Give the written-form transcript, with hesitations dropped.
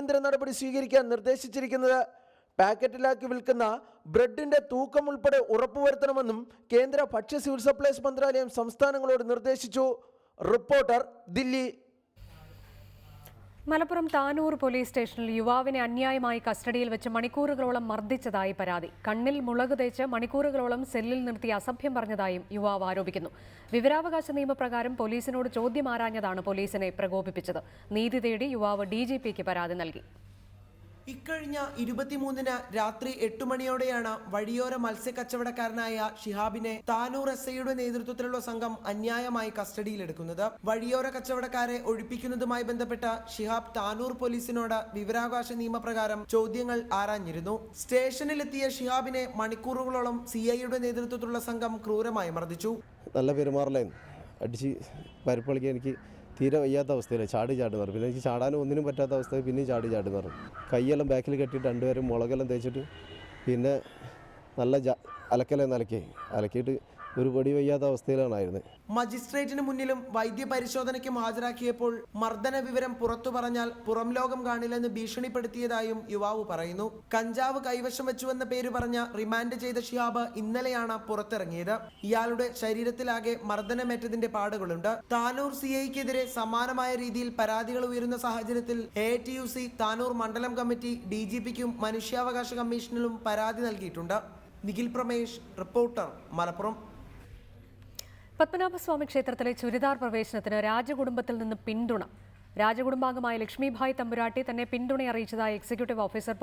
അടിയന്തര നടപടി സ്വീകരിക്കാൻ നിർദ്ദേശിച്ചിരിക്കുന്നത്. പാക്കറ്റിലാക്കി വിൽക്കുന്ന ബ്രെഡിന്റെ തൂക്കം ഉൾപ്പെടെ ഉറപ്പുവരുത്തണമെന്നും കേന്ദ്ര ഭക്ഷ്യ സിവിൽ സപ്ലൈസ് മന്ത്രാലയം സംസ്ഥാനങ്ങളോട് നിർദ്ദേശിച്ചു. റിപ്പോർട്ടർ, ദില്ലി. മലപ്പുറം താനൂർ പോലീസ് സ്റ്റേഷനിൽ യുവാവിനെ അന്യായമായി കസ്റ്റഡിയിൽ വെച്ച് മണിക്കൂറുകളോളം മർദ്ദിച്ചതായി പരാതി. കണ്ണിൽ മുളക് തേച്ച് മണിക്കൂറുകളോളം സെല്ലിൽ നിർത്തി അസഭ്യം പറഞ്ഞതായും യുവാവ് ആരോപിക്കുന്നു. വിവരാവകാശ നിയമപ്രകാരം പോലീസിനോട് ചോദ്യം ആരാഞ്ഞതാണ് പോലീസിനെ പ്രകോപിപ്പിച്ചത്. നീതി തേടി യുവാവ് DGPക്ക് പരാതി നൽകി. ഇക്കഴിഞ്ഞ 23-ന് രാത്രി 8 മണിയോടെയാണ് വഴിയോര മത്സ്യക്കച്ചവടക്കാരനായ ഷിഹാബിനെ താനൂർ SIയുടെ നേതൃത്വത്തിലുള്ള സംഘം അന്യായമായി കസ്റ്റഡിയിലെടുക്കുന്നത്. വഴിയോര കച്ചവടക്കാരെ ഒഴിപ്പിക്കുന്നതുമായി ബന്ധപ്പെട്ട ഷിഹാബ് താനൂർ പോലീസിനോട് വിവരാവകാശ നിയമപ്രകാരം ചോദ്യങ്ങൾ ആരാഞ്ഞിരുന്നു. സ്റ്റേഷനിലെത്തിയ ഷിഹാബിനെ മണിക്കൂറുകളോളം CIയുടെ നേതൃത്വത്തിലുള്ള സംഘം ക്രൂരമായി മർദ്ദിച്ചു. നല്ല പെരുമാറലായിരുന്നു. അടിച്ച് പരിപ്പളിക്കാൻ എനിക്ക് തീരെ വയ്യാത്ത അവസ്ഥയിൽ ചാടി പറഞ്ഞു. പിന്നെ എനിക്ക് ചാടാനും ഒന്നിനും പറ്റാത്ത അവസ്ഥയിൽ പിന്നെയും ചാടി പറഞ്ഞു. കൈയെല്ലാം ബാക്കിൽ കെട്ടിയിട്ട് രണ്ടുപേരും മുളകെല്ലാം തേച്ചിട്ട് പിന്നെ നല്ല അലക്കലെന്ന് അലക്കിയിട്ട് ഒരു പൊടി വയ്യാത്ത അവസ്ഥയിലാണായിരുന്നത്. മജിസ്ട്രേറ്റിന് മുന്നിലും വൈദ്യപരിശോധനയ്ക്കും ഹാജരാക്കിയപ്പോൾ മർദ്ദന വിവരം പുറത്തു പറഞ്ഞാൽ പുറം ലോകം കാണില്ലെന്ന് ഭീഷണിപ്പെടുത്തിയതായും യുവാവ് പറയുന്നു. കഞ്ചാവ് കൈവശം വെച്ചുവെന്ന പേര് പറഞ്ഞ റിമാൻഡ് ചെയ്ത ഷിഹാബ് ഇന്നലെയാണ് പുറത്തിറങ്ങിയത്. ഇയാളുടെ ശരീരത്തിലാകെ മർദ്ദനമേറ്റതിന്റെ പാടുകളുണ്ട്. താനൂർ CIക്കെതിരെ സമാനമായ രീതിയിൽ പരാതികൾ ഉയരുന്ന സാഹചര്യത്തിൽ AATUC താനൂർ മണ്ഡലം കമ്മിറ്റി DGPക്കും മനുഷ്യാവകാശ കമ്മീഷനിലും പരാതി നൽകിയിട്ടുണ്ട്. നിഖിൽ പ്രമേഷ്, റിപ്പോർട്ടർ, മലപ്പുറം. പത്മനാഭസ്വാമി ക്ഷേത്രത്തിലെ ചുരിദാർ പ്രവേശനത്തിന് രാജകുടുംബത്തിൽ നിന്ന് പിന്തുണ. രാജകുടുംബാംഗമായ ലക്ഷ്മിഭായ് തമ്പുരാട്ടി തന്നെ പിന്തുണ അറിയിച്ചതായി എക്സിക്യൂട്ടീവ് ഓഫീസർ